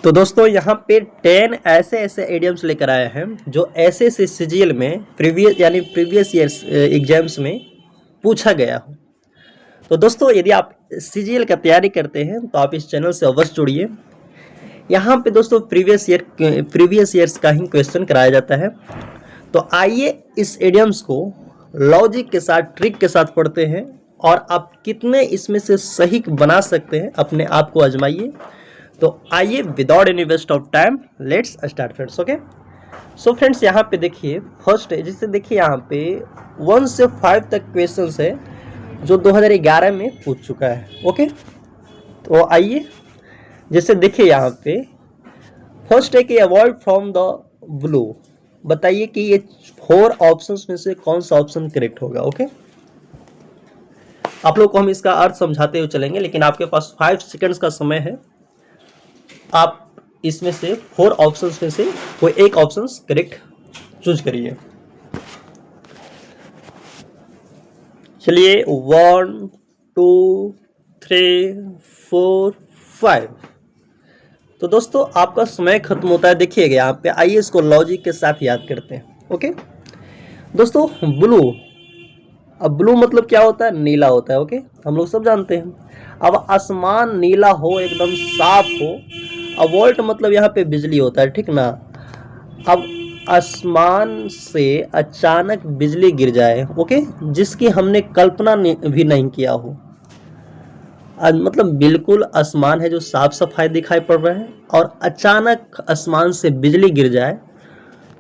तो दोस्तों यहाँ पे 10 ऐसे ऐसे एडियम्स लेकर आए हैं जो ऐसे से सीजीएल में प्रीवियस ईयर्स एग्जाम्स में पूछा गया हो। तो दोस्तों यदि आप सीजीएल का तैयारी करते हैं तो आप इस चैनल से अवश्य जुड़िए। यहाँ पे दोस्तों प्रीवियस ईयर्स का ही क्वेश्चन कराया जाता है। तो आइए इस एडियम्स को लॉजिक के साथ, ट्रिक के साथ पढ़ते हैं और आप कितने इसमें से सही बना सकते हैं अपने आप को आजमाइए। तो आइए without any waste of time let's start friends. Okay, so friends यहाँ पे देखिए फर्स्ट है, जिससे देखिए यहाँ पे 1 से 5 तक क्वेश्चंस है जो 2011 में पूछ चुका है। ओके, तो आइए जैसे देखिए यहाँ पे फर्स्ट है कि अवॉइड फ्रॉम द ब्लू। बताइए कि ये 4 ऑप्शंस में से कौन सा ऑप्शन करेक्ट होगा। ओके, आप लोग को हम इसका अर्थ समझाते हुए चलेंगे, लेकिन आपके पास 5 सेकंड्स का समय है। आप इसमें से 4 ऑप्शंस में से कोई एक ऑप्शन करेक्ट चूज करिए। चलिए 1 2 3 4 5। तो दोस्तों आपका समय खत्म होता है। देखिएगा यहाँ पे, आइए इसको लॉजिक के साथ याद करते हैं। ओके दोस्तों, ब्लू, अब ब्लू मतलब क्या होता है? नीला होता है। ओके, हम लोग सब जानते हैं। अब आसमान नीला हो, एकदम साफ हो। अब वोल्ट मतलब यहाँ पे बिजली होता है, ठीक ना। अब आसमान से अचानक बिजली गिर जाए, ओके, जिसकी हमने कल्पना भी नहीं किया हो। मतलब बिल्कुल आसमान है जो साफ सफाई दिखाई पड़ रहा है और अचानक आसमान से बिजली गिर जाए,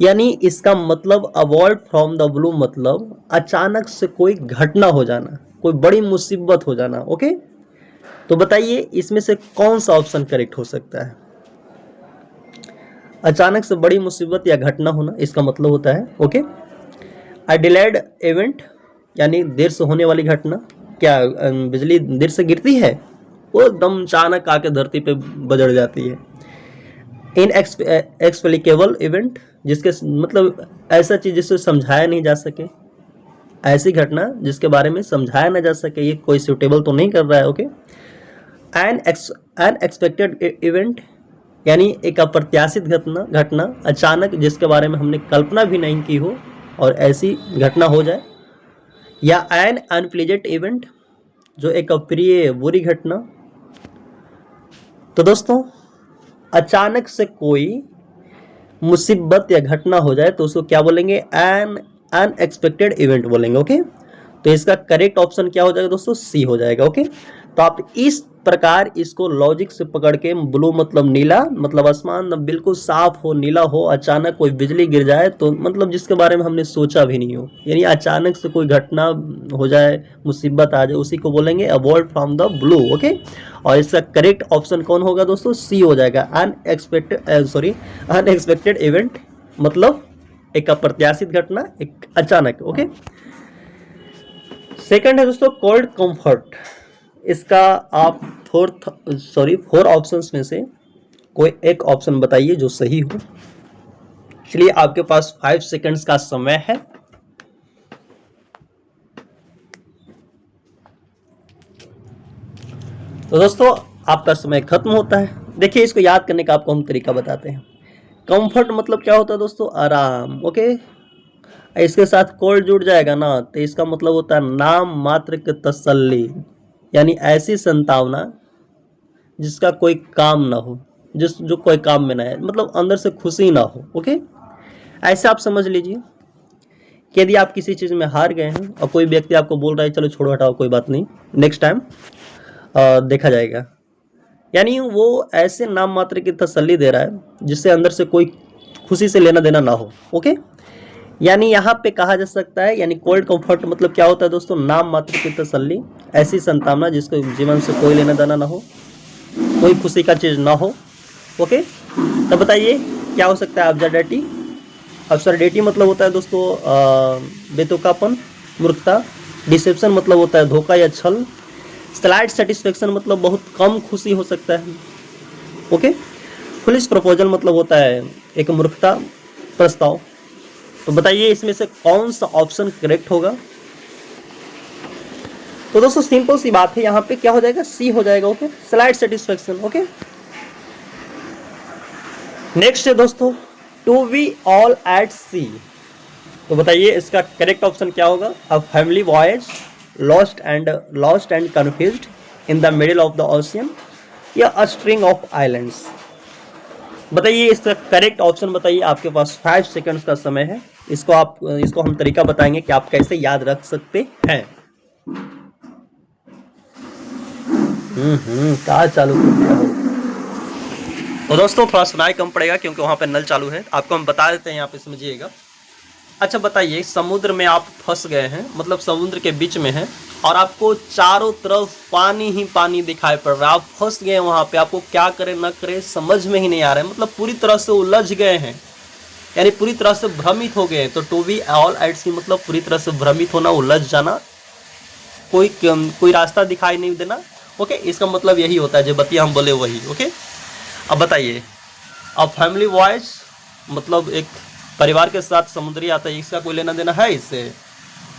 यानी इसका मतलब अवॉइड फ्रॉम द ब्लू मतलब अचानक से कोई घटना हो जाना, कोई बड़ी मुसीबत हो जाना। ओके, तो बताइए इसमें से कौन सा ऑप्शन करेक्ट हो सकता है? अचानक से बड़ी मुसीबत या घटना होना, इसका मतलब होता है ओके अ डिलेड इवेंट, यानी देर से होने वाली घटना। क्या बिजली देर से गिरती है? वो एकदम अचानक आके धरती पे बजड़ जाती है। इनएक्सप्लिकेबल इवेंट, जिसके मतलब ऐसा चीज जिससे समझाया नहीं जा सके, ऐसी घटना जिसके बारे में समझाया ना जा सके, ये कोई सुटेबल तो नहीं कर रहा है। ओके, अनएक्सपेक्टेड इवेंट, यानी एक अप्रत्याशित घटना अचानक जिसके बारे में हमने कल्पना भी नहीं की हो और ऐसी घटना हो जाए। या एन अनप्लीजेंट इवेंट, जो एक अप्रिय बुरी घटना। तो दोस्तों अचानक से कोई मुसीबत या घटना हो जाए तो उसको क्या बोलेंगे? एन अनएक्सपेक्टेड इवेंट बोलेंगे। ओके, तो इसका करेक्ट ऑप्शन क्या हो जाएगा दोस्तों? सी हो जाएगा। ओके, तो आप इस प्रकार इसको लॉजिक से पकड़ के, ब्लू मतलब नीला, मतलब आसमान बिल्कुल साफ हो, नीला हो, अचानक कोई बिजली गिर जाए तो मतलब जिसके बारे में हमने सोचा भी नहीं हो, यानी अचानक से कोई घटना हो जाए, मुसीबत आ जाए, उसी को बोलेंगे avoid from the blue. Okay, और इसका करेक्ट ऑप्शन कौन होगा दोस्तों? सी हो जाएगा। अनएक्सपेक्टेड इवेंट मतलब एक अप्रत्याशित घटना, एक अचानक। ओके, सेकंड है दोस्तों कोल्ड कंफर्ट। इसका आप 4 ऑप्शंस में से कोई एक ऑप्शन बताइए जो सही हो। चलिए आपके पास 5 सेकंड्स का समय है। तो दोस्तों आपका समय खत्म होता है। देखिए इसको याद करने का आपको हम तरीका बताते हैं। कंफर्ट मतलब क्या होता है दोस्तों? आराम। ओके, इसके साथ कोल्ड जुड़ जाएगा ना, तो इसका मतलब होता है नाम मात्र की तसल्ली, यानी ऐसी संतावना जिसका कोई काम ना हो, जो कोई काम में ना है, मतलब अंदर से खुशी ना हो। ओके, ऐसे आप समझ लीजिए कि यदि आप किसी चीज़ में हार गए हैं और कोई व्यक्ति आपको बोल रहा है चलो छोड़ो हटाओ कोई बात नहीं, नेक्स्ट टाइम देखा जाएगा, यानी वो ऐसे नाम मात्र की तसल्ली दे रहा है जिससे अंदर से कोई खुशी से लेना देना ना हो। ओके, यानी यहाँ पे कहा जा सकता है, यानी कोल्ड कंफर्ट मतलब क्या होता है दोस्तों? नाम मात्र की तसल्ली, ऐसी संतावना जिसको जीवन से कोई लेना देना ना हो, कोई खुशी का चीज़ ना हो। ओके, तो बताइए क्या हो सकता है? अब्सर्डिटी। अब्सर्डिटी मतलब होता है दोस्तों बेतुकापन, मूर्खता। डिसेप्शन मतलब होता है धोखा या छल। स्लाइड सेटिस्फेक्शन मतलब बहुत कम खुशी हो सकता है। ओके, फुलिश प्रपोजल मतलब होता है एक मूर्खता प्रस्ताव। तो बताइए इसमें से कौन सा ऑप्शन करेक्ट होगा? तो दोस्तों सिंपल सी बात है, यहाँ पे क्या हो जाएगा? सी हो जाएगा। Okay, slide satisfaction. Okay, next है दोस्तों, टू वी ऑल एट सी। तो बताइए इसका करेक्ट ऑप्शन क्या होगा? A family voyage lost and confused in the middle of the ocean, या अ स्ट्रिंग ऑफ आइलैंड्स। बताइए इसका करेक्ट ऑप्शन बताइए। आपके पास 5 सेकंड्स का समय है। इसको हम तरीका बताएंगे कि आप कैसे याद रख सकते हैं। कहाँ चालू कर दिया हो? तो दोस्तों थोड़ा सुनाई कम पड़ेगा क्योंकि वहां पे नल चालू है। आपको हम बता देते हैं, यहाँ पे समझिएगा। अच्छा बताइए, समुद्र में आप फंस गए हैं, मतलब समुद्र के बीच में हैं और आपको चारों तरफ पानी ही पानी दिखाई पड़ रहा है। आप फंस गए वहां पे, आपको क्या करें ना करें समझ में ही नहीं आ रहा है, मतलब पूरी तरह से उलझ गए हैं, यानी पूरी तरह से भ्रमित हो गए। तो टू बी ऑल एट सी मतलब पूरी तरह से भ्रमित होना, उलझ जाना, कोई रास्ता दिखाई नहीं देना। ओके, इसका मतलब यही होता है जो बतिया हम बोले वही। ओके, अब बताइए, अब फैमिली वॉयज मतलब एक परिवार के साथ समुद्री आता है, इसका कोई लेना देना है इससे?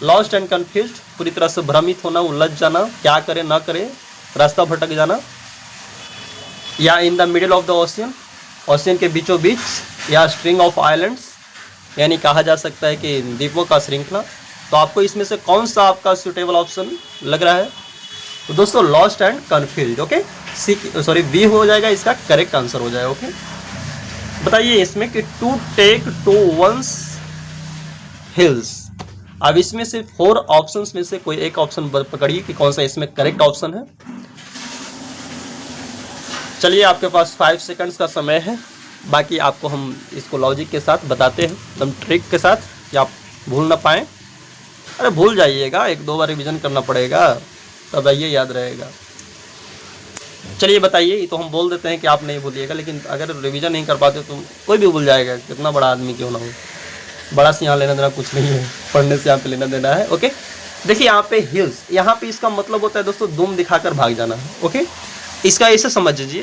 लॉस्ट एंड कन्फ्यूज्ड पूरी तरह से भ्रमित होना, उलझ जाना, क्या करे ना करे, रास्ता भटक जाना, या in the middle of the ocean, ocean के बीचों बीच, या स्ट्रिंग ऑफ आइलैंड्स यानी कहा जा सकता है कि द्वीपों का श्रृंखला। तो आपको इसमें से कौन सा आपका सुटेबल ऑप्शन लग रहा है? तो दोस्तों lost and confused. Okay, B हो जाएगा, इसका करेक्ट आंसर हो जाएगा। ओके, बताइए इसमें कि to take to one's heels. अब इसमें से 4 ऑप्शंस में से कोई एक ऑप्शन पकड़िए कि कौन सा इसमें करेक्ट ऑप्शन है। चलिए आपके पास 5 सेकंड्स का समय है, बाकी आपको हम इसको लॉजिक के साथ बताते हैं, एकदम ट्रिक के साथ, कि आप भूल ना पाएँ। अरे भूल जाइएगा, 1-2 बार रिविजन करना पड़ेगा, तब ये याद रहेगा। चलिए बताइए, ये तो हम बोल देते हैं कि आप नहीं भूलिएगा, लेकिन अगर रिवीजन नहीं कर पाते तो कोई भी भूल जाएगा, कितना बड़ा आदमी क्यों ना हो। बड़ा से यहाँ लेना देना कुछ नहीं है, पढ़ने से यहाँ पे लेना देना है। ओके, देखिए यहाँ पे हिल्स, यहाँ पे इसका मतलब होता है दोस्तों दुम दिखाकर भाग जाना है। ओके, इसका ऐसे समझिए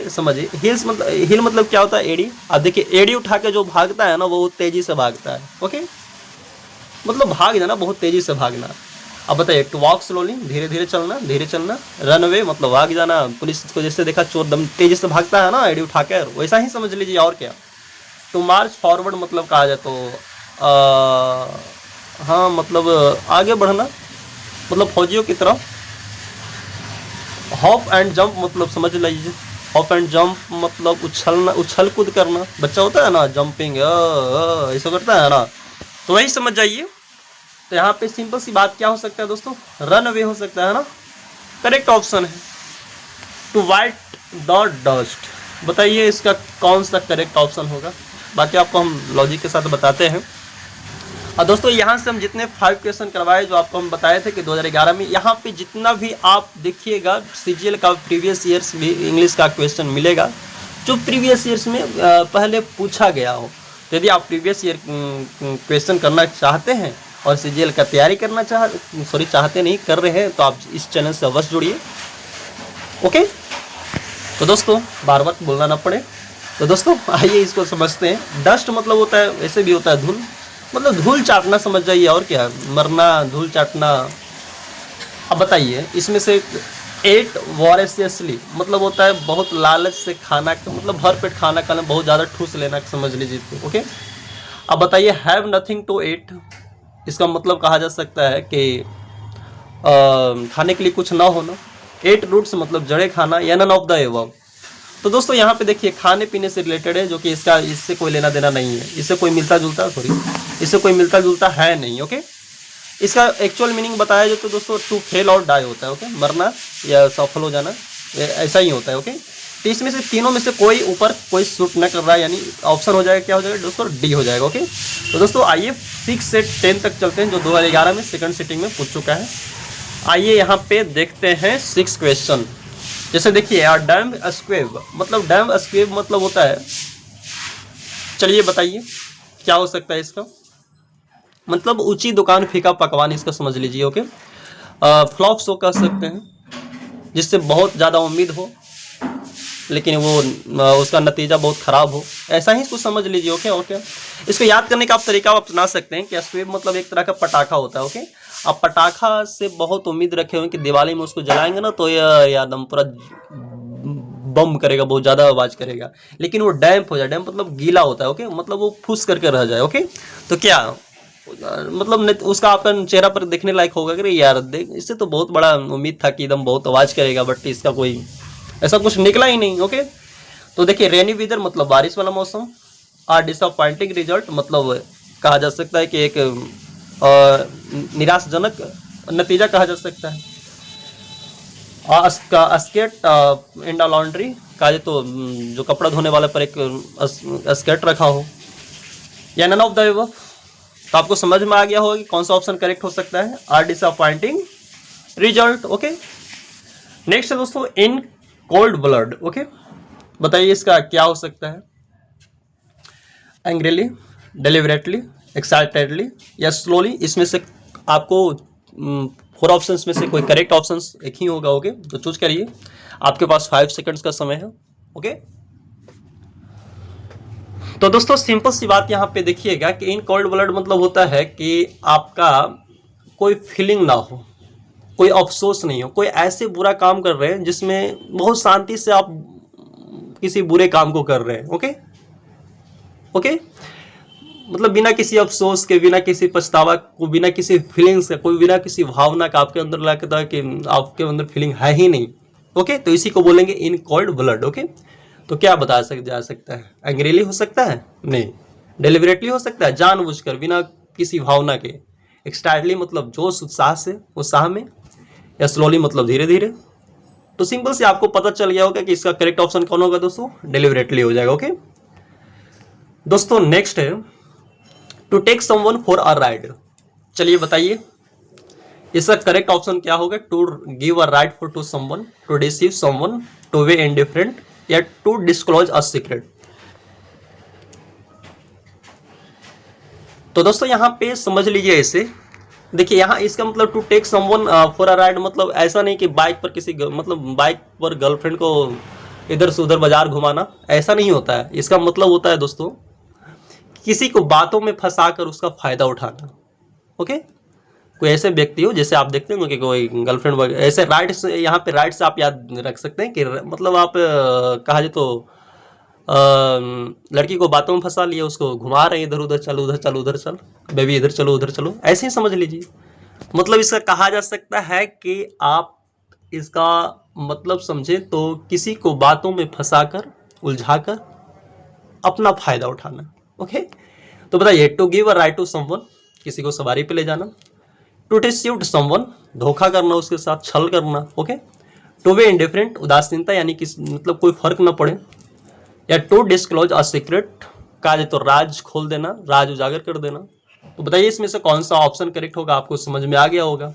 हिल्स मतलब, हिल मतलब क्या होता है? एड़ी। अब देखिए एड़ी उठा के जो भागता है ना, वो तेजी से भागता है। ओके, मतलब भाग जाना, बहुत तेजी से भागना। अब बताइए, टू वॉक स्लोली धीरे धीरे चलना, रन अवे मतलब भाग जाना। पुलिस को जैसे देखा चोर दम तेजी से भागता है ना एडी उठाकर, वैसा ही समझ लीजिए। और क्या, टू मार्च फॉरवर्ड मतलब कहा जाए तो हाँ मतलब आगे बढ़ना, मतलब फौजियों की तरफ। हॉप एंड जंप मतलब समझ लीजिए, हॉप एंड जंप मतलब उछलना, उछल कूद करना। बच्चा होता है ना जंपिंग ऐसा करता है ना, तो वही समझ जाइए। तो यहाँ पे सिंपल सी बात क्या हो सकता है दोस्तों? रन अवे हो सकता है ना, करेक्ट ऑप्शन है। टू वाइट द डस्ट, बताइए इसका कौन सा करेक्ट ऑप्शन होगा? बाकी आपको हम लॉजिक के साथ बताते हैं। और दोस्तों यहाँ से हम जितने 5 क्वेश्चन करवाए, जो आपको हम बताए थे कि 2011 में, यहाँ पे जितना भी आप देखिएगा सीजीएल का प्रीवियस ईयर्स भी इंग्लिश का क्वेश्चन मिलेगा, जो प्रीवियस ईयर्स में पहले पूछा गया हो। तो यदि आप प्रीवियस ईयर क्वेश्चन करना चाहते हैं और सीजीएल का तैयारी करना चाहते नहीं, कर रहे हैं, तो आप इस चैनल से अवश्य जुड़िए। ओके, तो दोस्तों बार बार बोलना ना पड़े, तो दोस्तों आइए इसको समझते हैं। डस्ट मतलब होता है, ऐसे भी होता है धूल, मतलब धूल चाटना समझ जाइए, और क्या, मरना, धूल चाटना। अब बताइए इसमें से 8 वॉरेशियसली मतलब होता है बहुत लालच से खाना, मतलब भर पेट खाना खाना, बहुत ज़्यादा ठूस लेना समझ लीजिए। ओके, अब बताइए हैव नथिंग टू ईट, इसका मतलब कहा जा सकता है कि खाने के लिए कुछ ना होना। 8 रूट्स मतलब जड़े खाना, या नन ऑफ द एबव। तो दोस्तों यहाँ पे देखिए खाने पीने से रिलेटेड है, जो कि इससे कोई लेना देना नहीं है, इससे कोई मिलता जुलता है नहीं। ओके, इसका एक्चुअल मीनिंग बताया जाए तो दोस्तों टू फेल और डाई होता है। ओके, मरना या सफल हो जाना, ऐसा ही होता है। ओके, तो इसमें से तीनों में से कोई ऊपर कोई सूट न कर रहा है, यानी ऑप्शन हो जाएगा, क्या हो जाएगा दोस्तों? डी हो जाएगा। ओके, तो दोस्तों आइए 6 से 10 तक चलते हैं, जो 2011 में सेकंड सिटिंग में पूछ चुका है। आइए यहाँ पे देखते हैं 6 क्वेश्चन। जैसे देखिए डैम स्क्वेब मतलब, डैम स्क्वेब मतलब होता है, चलिए बताइए क्या हो सकता है इसका मतलब? ऊंची दुकान फीका पकवान, इसका समझ लीजिए। ओके, फ्लॉप शो कह सकते हैं, जिससे बहुत ज़्यादा उम्मीद हो लेकिन वो उसका नतीजा बहुत ख़राब हो, ऐसा ही इसको समझ लीजिए। ओके, और क्या, इसको याद करने का आप तरीका आप अपना सकते हैं कि स्क्वेब मतलब एक तरह का पटाखा होता है। ओके, आप पटाखा से बहुत उम्मीद रखे हुए कि दिवाली में उसको जलाएंगे ना तो यह एकदम पूरा बम करेगा, बहुत ज़्यादा आवाज़ करेगा। लेकिन वो डैम्प हो जाए, डैम्प मतलब गीला होता है, ओके, मतलब वो फूस करके रह जाए, ओके। तो क्या मतलब उसका आपका चेहरा पर देखने लायक होगा कि यार देख, इससे तो बहुत बड़ा उम्मीद था कि एकदम बहुत आवाज़ करेगा, बट इसका कोई ऐसा कुछ निकला ही नहीं, ओके। तो देखिए रेनी वेदर मतलब बारिश वाला मौसम, आर डिसअपॉइंटिंग रिजल्ट मतलब कहा जा सकता है कि एक निराशजनक नतीजा कहा जा सकता है। स्केट इन द लॉन्ड्री कहा जाए तो जो कपड़ा धोने वाले पर एक स्केट रखा हो, या नन ऑफ द अबव। तो आपको समझ में आ गया होगा कि कौन सा ऑप्शन करेक्ट हो सकता है, or disappointing result, okay. Next है दोस्तों इन कोल्ड ब्लड, ओके। बताइए इसका क्या हो सकता है, एंग्रीली, डेलिबरेटली, एक्साइटेडली या स्लोली। इसमें से आपको 4 ऑप्शंस में से कोई करेक्ट ऑप्शंस एक ही होगा, ओके। तो चूज करिए, आपके पास 5 सेकंड्स का समय है, ओके। तो दोस्तों सिंपल सी बात यहाँ पे देखिएगा कि इन कोल्ड ब्लड मतलब होता है कि आपका कोई फीलिंग ना हो, कोई अफसोस नहीं हो, कोई ऐसे बुरा काम कर रहे हैं जिसमें बहुत शांति से आप किसी बुरे काम को कर रहे हैं, ओके ओके। मतलब बिना किसी अफसोस के, बिना किसी पछतावा को, बिना किसी फीलिंग्स का, कोई बिना किसी भावना का आपके अंदर लगता है कि आपके अंदर फीलिंग है ही नहीं, ओके। तो इसी को बोलेंगे इन कोल्ड ब्लड, ओके। तो क्या बता जा सकता है, एंग्रीली हो सकता है, नहीं, डेलिबरेटली हो सकता है, जानबूझकर बिना किसी भावना के, एक्सटाइटली मतलब जोश उत्साह से, उत्साह में, या स्लोली मतलब धीरे धीरे। तो सिंपल से आपको पता चल गया होगा कि इसका करेक्ट ऑप्शन कौन होगा दोस्तों, डेलिबरेटली हो जाएगा, ओके। दोस्तों नेक्स्ट है to take someone for a ride. चलिए बताइए इसका करेक्ट ऑप्शन क्या होगा, to give a ride for to someone, to deceive someone, to be indifferent या टू डिस्क्लोज अ सीक्रेट। तो दोस्तों यहाँ पे समझ लीजिए इसे, देखिए यहाँ इसका मतलब to take someone for a ride मतलब ऐसा नहीं कि बाइक पर किसी मतलब बाइक पर गर्लफ्रेंड को इधर से उधर बाजार घुमाना, ऐसा नहीं होता है। इसका मतलब होता है दोस्तों किसी को बातों में फंसाकर उसका फायदा उठाना, ओके। कोई ऐसे व्यक्ति हो जैसे आप देखते होंगे कि कोई गर्लफ्रेंड ऐसे राइट से, यहाँ पे राइट से आप याद रख सकते हैं कि मतलब आप कहा जाए तो लड़की को बातों में फंसा लिए, उसको घुमा रहे हैं इधर उधर, चल उधर चल, उधर चल बेबी, इधर चलो उधर चलो, ऐसे ही समझ लीजिए। मतलब इसका कहा जा सकता है कि आप इसका मतलब समझे तो किसी को बातों में फंसाकर, उलझाकर अपना फायदा उठाना, ओके। तो बताइए to give a ride to someone, किसी को सवारी पे ले जाना, टू डिसीव समवन, धोखा करना, उसके साथ छल करना, ओके। टू बी इंडिफरेंट, उदासीनता यानी कि मतलब कोई फर्क ना पड़े, या टू डिस्क्लोज अ सीक्रेट, कहा जाए तो राज खोल देना, राज उजागर कर देना। तो बताइए इसमें से कौन सा ऑप्शन करेक्ट होगा, आपको समझ में आ गया होगा।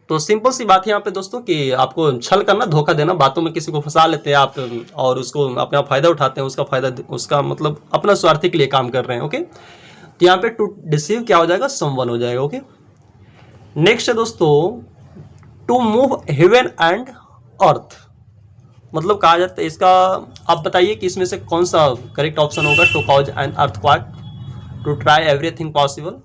तो सिंपल सी बात है यहाँ पे दोस्तों कि आपको छल करना, धोखा देना, बातों में किसी को फंसा लेते हैं आप और उसको अपना फायदा उठाते हैं, उसका फायदा, उसका मतलब अपना स्वार्थी के लिए काम कर रहे हैं, ओके। तो यहाँ पे टू डिसीव क्या हो जाएगा, समवन हो जाएगा, ओके। नेक्स्ट है दोस्तों to move heaven and earth, मतलब कहा जाता है इसका, आप बताइए कि इसमें से कौन सा करेक्ट ऑप्शन होगा, to cause an earthquake, to try everything possible,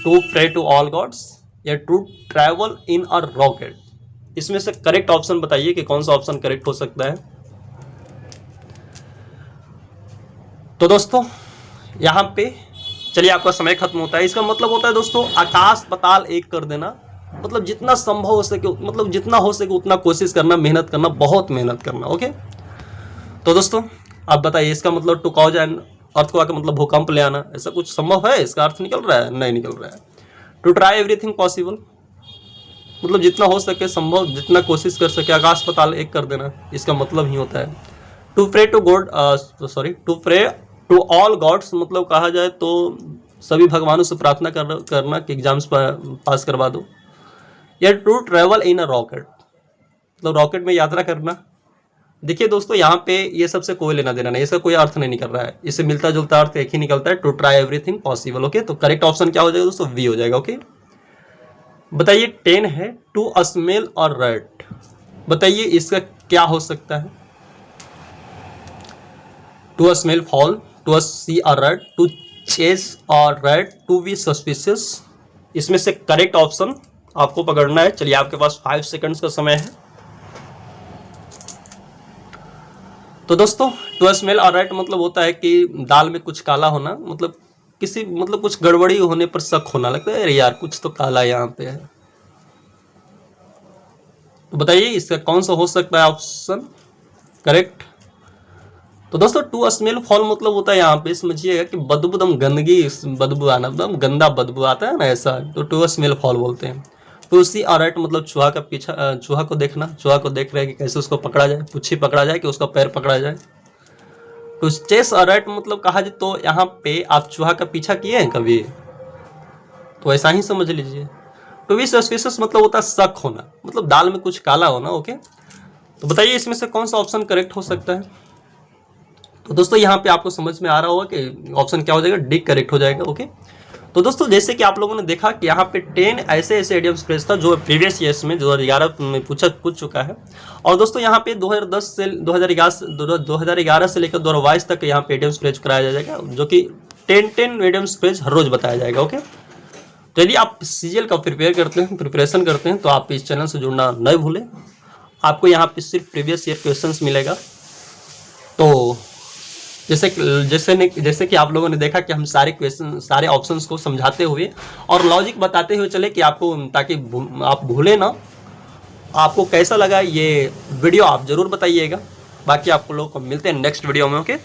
to pray to all gods या to travel in a rocket. इसमें से करेक्ट ऑप्शन बताइए कि कौन सा ऑप्शन करेक्ट हो सकता है। तो दोस्तों यहाँ पे चलिए आपका समय खत्म होता है। इसका मतलब होता है दोस्तों आकाश पताल एक कर देना, मतलब जितना संभव हो सके, मतलब जितना हो सके उतना कोशिश करना, मेहनत करना, बहुत मेहनत करना, ओके। तो दोस्तों आप बताइए इसका मतलब टू कॉज एंड अर्थक्वेक का मतलब भूकंप ले आना, ऐसा कुछ संभव है, इसका अर्थ निकल रहा है, नहीं निकल रहा है। टू ट्राई एवरीथिंग पॉसिबल मतलब जितना हो सके संभव, जितना कोशिश कर सके, आकाश पताल एक कर देना, इसका मतलब ही होता है। To pray to God, sorry, to pray to all gods मतलब कहा जाए तो सभी भगवानों से प्रार्थना करना कि एग्जाम्स पास करवा दो, या to travel in a rocket मतलब रॉकेट में यात्रा करना। देखिए दोस्तों यहाँ पे ये सबसे कोई लेना देना नहीं, इसका कोई अर्थ नहीं निकल रहा है, इससे मिलता जुलता अर्थ एक ही निकलता है, to try everything possible, okay. तो करेक्ट ऑप्शन क्या हो जाएगा दोस्तों, वी हो जाएगा, ओके। बताइए 10 है टू स्मेल और रेड, बताइए इसका क्या हो सकता है, to smell fall, to see a red, to chase और रेड, टू बी सस्पिशियस। इसमें से करेक्ट ऑप्शन आपको पकड़ना है। चलिए आपके पास 5 सेकंड्स का समय है। तो दोस्तों टू स्मेल ऑलराइट मतलब होता है कि दाल में कुछ काला होना, मतलब किसी मतलब कुछ गड़बड़ी होने पर शक होना, लगता है अरे यार कुछ तो काला यहाँ पे है। तो बताइए इसका कौन सा हो सकता है ऑप्शन करेक्ट। तो दोस्तों टू स्मेल फॉल मतलब होता है यहाँ पे समझिएगा कि बदबू, दम गंदगी, बदबू आना, एकदम गंदा बदबू आता है ना, ऐसा तो टू स्मेल फॉल बोलते हैं। टू सी ऑलराइट मतलब चूहा का पीछा, चूहा को देखना, चूहा को देख रहे हैं कि कैसे उसको पकड़ा जाए, पुच्छी पकड़ा जाए कि उसका पैर पकड़ा जाए। टू चेस ऑलराइट मतलब कहा जाए तो यहाँ पे आप चूहा का पीछा किए हैं कभी, तो ऐसा ही समझ लीजिए। टू बी सस्पिशियस मतलब होता है शक होना, मतलब दाल में कुछ काला होना। ओके, तो बताइए इसमें से कौन सा ऑप्शन करेक्ट हो सकता है। तो दोस्तों यहाँ पे आपको समझ में आ रहा होगा कि ऑप्शन क्या हो जाएगा, डी करेक्ट हो जाएगा। ओके, तो दोस्तों जैसे कि आप लोगों ने देखा कि यहाँ पे 10 ऐसे ऐसे इडियम्स फ्रेज था जो प्रीवियस ईयर्स में 2011 में पूछ चुका है। और दोस्तों यहाँ पे 2010 से 2011 से लेकर 2022 तक यहाँ पे इडियम्स फ्रेज कराया जाएगा, जो कि 10 इडियम्स फ्रेज हर रोज बताया जाएगा। ओके, तो यदि आप सीजीएल का प्रिपरेशन करते हैं तो आप इस चैनल से जुड़ना न भूलें। आपको यहाँ पे सिर्फ प्रीवियस ईयर क्वेश्चंस मिलेगा। तो जैसे कि आप लोगों ने देखा कि हम सारे ऑप्शंस को समझाते हुए और लॉजिक बताते हुए चले कि आपको, ताकि आप भूले ना। आपको कैसा लगा ये वीडियो आप जरूर बताइएगा। बाकी आप लोगों को मिलते हैं नेक्स्ट वीडियो में। ओके।